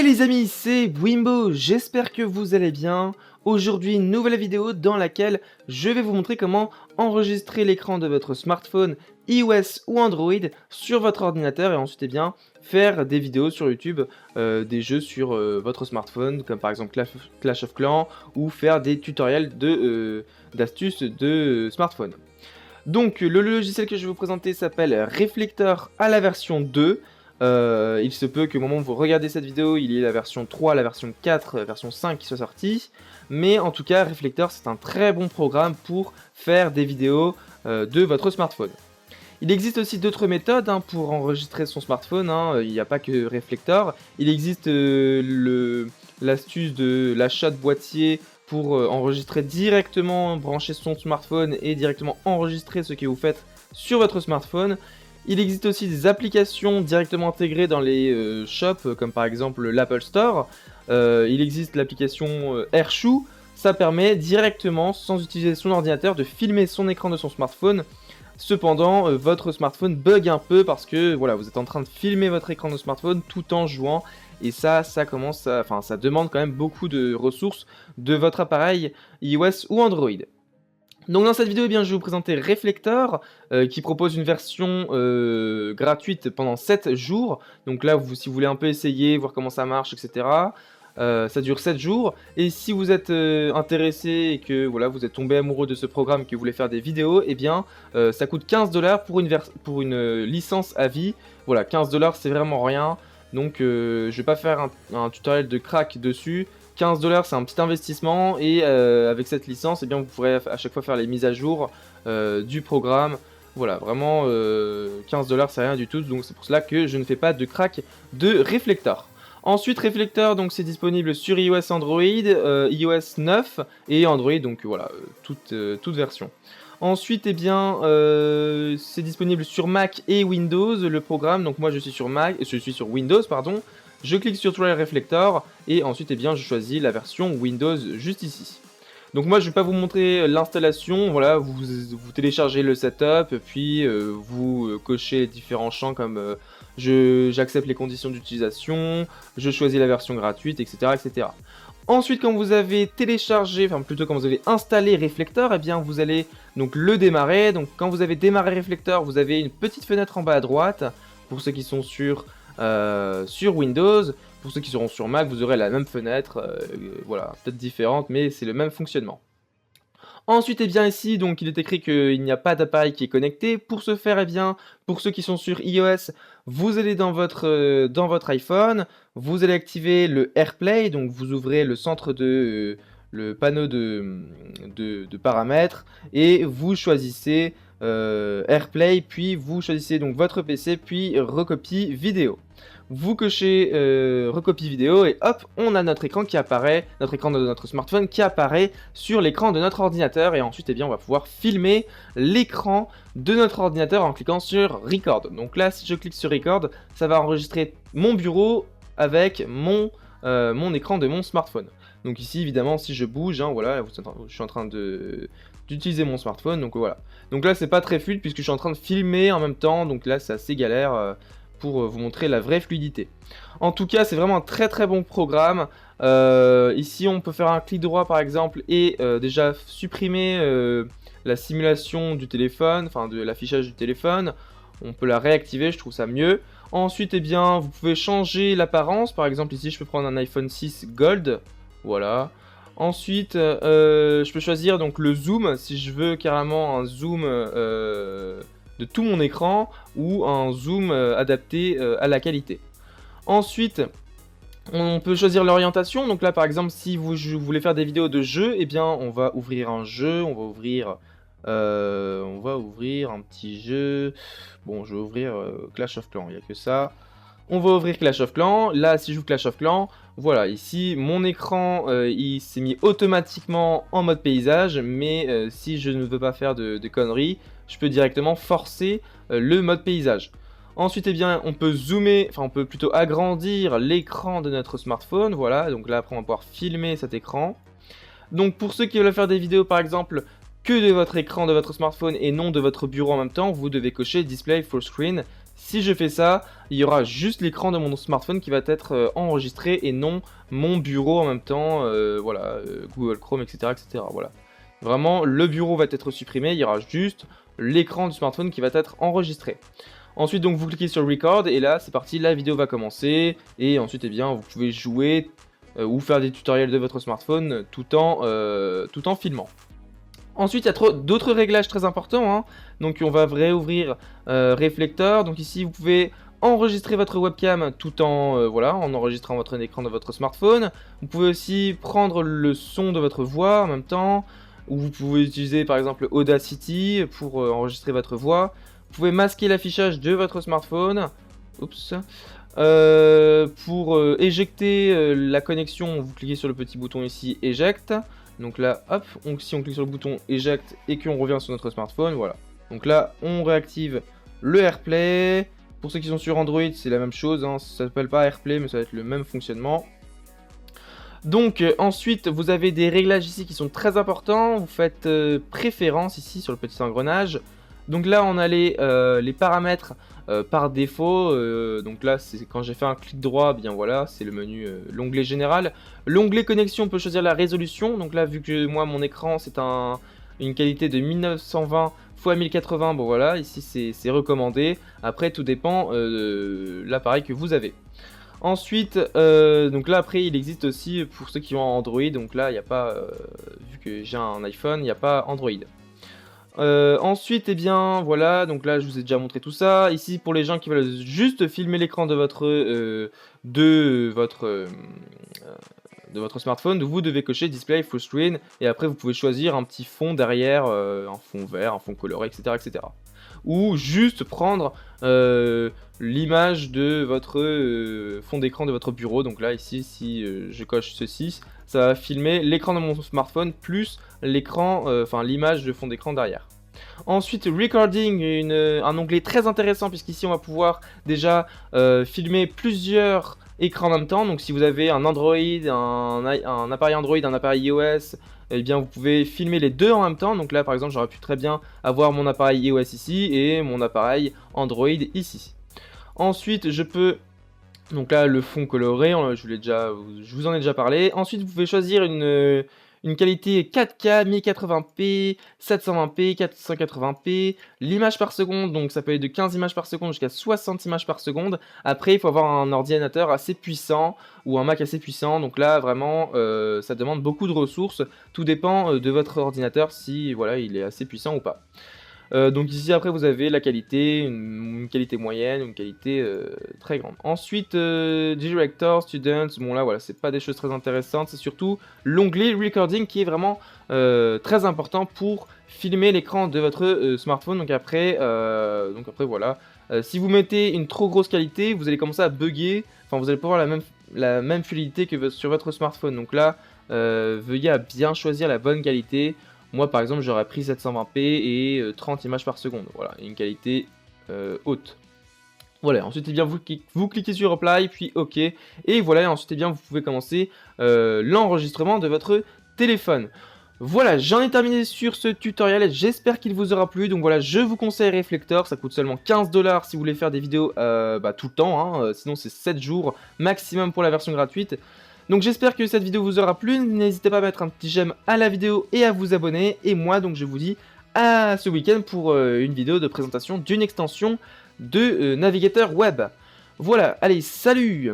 Hey les amis, c'est Wimbo, j'espère que vous allez bien. Aujourd'hui, une nouvelle vidéo dans laquelle je vais vous montrer comment enregistrer l'écran de votre smartphone iOS ou Android sur votre ordinateur et ensuite faire des vidéos sur YouTube, des jeux sur votre smartphone comme par exemple Clash of Clans ou faire des tutoriels d'astuces de smartphone. Donc le logiciel que je vais vous présenter s'appelle Reflector à la version 2. Il se peut qu'au moment où vous regardez cette vidéo, il y ait la version 3, la version 4, la version 5 qui soit sortie. Mais en tout cas, Reflector, c'est un très bon programme pour faire des vidéos de votre smartphone. Il existe aussi d'autres méthodes pour enregistrer son smartphone, il n'y a pas que Reflector. Il existe l'astuce de l'achat de boîtier pour enregistrer directement, brancher son smartphone et directement enregistrer ce que vous faites sur votre smartphone. Il existe aussi des applications directement intégrées dans les shops, comme par exemple l'Apple Store. Il existe l'application AirShoe. Ça permet directement, sans utiliser son ordinateur, de filmer son écran de son smartphone. Cependant, votre smartphone bug un peu parce que voilà, vous êtes en train de filmer votre écran de smartphone tout en jouant. Et ça demande quand même beaucoup de ressources de votre appareil iOS ou Android. Donc dans cette vidéo, je vais vous présenter Reflector qui propose une version gratuite pendant 7 jours. Donc là, si vous voulez un peu essayer, voir comment ça marche, etc. Ça dure 7 jours. Et si vous êtes intéressé et que voilà, vous êtes tombé amoureux de ce programme et que vous voulez faire des vidéos, ça coûte 15 $ pour une licence à vie. Voilà, 15 $ c'est vraiment rien. Donc je vais pas faire un tutoriel de crack dessus. 15 $ c'est un petit investissement et avec cette licence, vous pourrez à chaque fois faire les mises à jour du programme. Voilà, vraiment 15 $ c'est rien du tout, donc c'est pour cela que je ne fais pas de crack de Reflector. Ensuite, Reflector, donc c'est disponible sur iOS, Android, iOS 9 et Android, donc voilà, toute version. Ensuite, c'est disponible sur Mac et Windows, le programme. Donc moi, je suis sur Windows, pardon. Je clique sur Try Reflector et ensuite, je choisis la version Windows juste ici. Donc moi, je vais pas vous montrer l'installation. Voilà, vous téléchargez le setup, puis vous cochez les différents champs comme j'accepte les conditions d'utilisation, je choisis la version gratuite, etc., etc. Ensuite, quand vous avez téléchargé, enfin plutôt quand vous avez installé Reflector, vous allez donc le démarrer. Donc quand vous avez démarré Reflector, vous avez une petite fenêtre en bas à droite pour ceux qui sont sur Windows. Pour ceux qui seront sur Mac, vous aurez la même fenêtre, voilà, peut-être différente, mais c'est le même fonctionnement. Ensuite, ici, donc il est écrit qu'il n'y a pas d'appareil qui est connecté. Pour ce faire, pour ceux qui sont sur iOS, vous allez dans votre iPhone, vous allez activer le AirPlay, donc vous ouvrez le centre le panneau de paramètres et vous choisissez AirPlay, puis vous choisissez donc votre PC, puis recopie vidéo. Vous cochez recopie vidéo et hop, on a notre écran qui apparaît, notre écran de notre smartphone qui apparaît sur l'écran de notre ordinateur et ensuite on va pouvoir filmer l'écran de notre ordinateur en cliquant sur Record. Donc là, si je clique sur Record, ça va enregistrer mon bureau avec mon écran de mon smartphone. Donc ici, évidemment, si je bouge, voilà, je suis en train d'utiliser mon smartphone, donc voilà. Donc là, c'est pas très fluide puisque je suis en train de filmer en même temps, donc là, c'est assez galère pour vous montrer la vraie fluidité. En tout cas, c'est vraiment un très très bon programme. Ici, on peut faire un clic droit par exemple et déjà supprimer la simulation du téléphone, enfin de l'affichage du téléphone. On peut la réactiver, je trouve ça mieux. Ensuite, vous pouvez changer l'apparence. Par exemple, ici, je peux prendre un iPhone 6 Gold. Voilà. Ensuite, je peux choisir donc le zoom, si je veux carrément un zoom de tout mon écran ou un zoom adapté à la qualité. Ensuite, on peut choisir l'orientation. Donc là, par exemple, si vous voulez faire des vidéos de jeux, on va ouvrir un jeu, on va ouvrir un petit jeu. Bon, je vais ouvrir Clash of Clans, il n'y a que ça. On va ouvrir Clash of Clans. Là, si je joue Clash of Clans, voilà, ici, mon écran, il s'est mis automatiquement en mode paysage. Mais si je ne veux pas faire de conneries, je peux directement forcer le mode paysage. Ensuite, on peut zoomer, enfin on peut plutôt agrandir l'écran de notre smartphone. Voilà, donc là après on va pouvoir filmer cet écran. Donc pour ceux qui veulent faire des vidéos par exemple que de votre écran de votre smartphone et non de votre bureau en même temps, vous devez cocher Display Full Screen. Si je fais ça, il y aura juste l'écran de mon smartphone qui va être enregistré et non mon bureau en même temps, voilà, Google Chrome, etc., etc. Voilà. Vraiment, le bureau va être supprimé, il y aura juste l'écran du smartphone qui va être enregistré. Ensuite, donc, vous cliquez sur Record et là, c'est parti, la vidéo va commencer. Et ensuite, eh bien, vous pouvez jouer ou faire des tutoriels de votre smartphone tout en filmant. Ensuite, il y a d'autres réglages très importants, hein. Donc, on va réouvrir Reflector. Donc ici, vous pouvez enregistrer votre webcam tout en, voilà, en enregistrant votre écran de votre smartphone. Vous pouvez aussi prendre le son de votre voix en même temps. Ou vous pouvez utiliser par exemple Audacity pour enregistrer votre voix. Vous pouvez masquer l'affichage de votre smartphone. Oups. Pour éjecter la connexion, vous cliquez sur le petit bouton ici, Eject. Donc là, hop, si on clique sur le bouton Eject et qu'on revient sur notre smartphone, voilà. Donc là, on réactive le AirPlay. Pour ceux qui sont sur Android, c'est la même chose, hein. Ça s'appelle pas AirPlay, mais ça va être le même fonctionnement. Donc ensuite, vous avez des réglages ici qui sont très importants. Vous faites préférence ici sur le petit engrenage. Donc là, on a les paramètres par défaut. Donc là, c'est quand j'ai fait un clic droit, bien voilà, c'est le menu, l'onglet général. L'onglet connexion, on peut choisir la résolution. Donc là, vu que moi, mon écran, c'est une qualité de 1920 x 1080, bon voilà, ici c'est recommandé. Après, tout dépend de l'appareil que vous avez. Ensuite, donc là après il existe aussi pour ceux qui ont Android, donc là il n'y a pas, vu que j'ai un iPhone, il n'y a pas Android. Ensuite, eh bien voilà, donc là je vous ai déjà montré tout ça. Ici pour les gens qui veulent juste filmer l'écran de votre smartphone, vous devez cocher Display Full Screen et après vous pouvez choisir un petit fond derrière, un fond vert, un fond coloré, etc. etc. Ou juste prendre l'image de votre fond d'écran de votre bureau. Donc là ici, si je coche ceci, ça va filmer l'écran de mon smartphone plus l'écran, enfin l'image de fond d'écran derrière. Ensuite, Recording, un onglet très intéressant puisqu'ici on va pouvoir déjà filmer plusieurs écrans en même temps. Donc si vous avez un Android, un appareil Android, un appareil iOS, eh bien vous pouvez filmer les deux en même temps. Donc là par exemple j'aurais pu très bien avoir mon appareil iOS ici et mon appareil Android ici. Ensuite je peux, donc là le fond coloré, je vous en ai déjà parlé. Ensuite vous pouvez choisir une qualité 4K, 1080p, 720p, 480p, l'image par seconde, donc ça peut aller de 15 images par seconde jusqu'à 60 images par seconde. Après, il faut avoir un ordinateur assez puissant ou un Mac assez puissant, donc là, vraiment, ça demande beaucoup de ressources. Tout dépend de votre ordinateur, si voilà, il est assez puissant ou pas. Donc ici après vous avez la qualité, une qualité moyenne, une qualité très grande. Ensuite Director, Students, bon là voilà c'est pas des choses très intéressantes, c'est surtout l'onglet Recording qui est vraiment très important pour filmer l'écran de votre smartphone. Donc après voilà, si vous mettez une trop grosse qualité, vous allez commencer à bugger, enfin vous allez pas avoir la même fluidité que sur votre smartphone. Donc là veuillez à bien choisir la bonne qualité. Moi par exemple j'aurais pris 720p et 30 images par seconde, voilà, une qualité haute. Voilà, ensuite eh bien, vous cliquez sur Apply, puis OK, et voilà, ensuite eh bien, vous pouvez commencer l'enregistrement de votre téléphone. Voilà, j'en ai terminé sur ce tutoriel, j'espère qu'il vous aura plu. Donc voilà, je vous conseille Reflector, ça coûte seulement 15 $, si vous voulez faire des vidéos tout le temps, hein, sinon c'est 7 jours maximum pour la version gratuite. Donc j'espère que cette vidéo vous aura plu, n'hésitez pas à mettre un petit j'aime à la vidéo et à vous abonner. Et moi donc je vous dis à ce week-end pour une vidéo de présentation d'une extension de navigateur web. Voilà, allez, salut!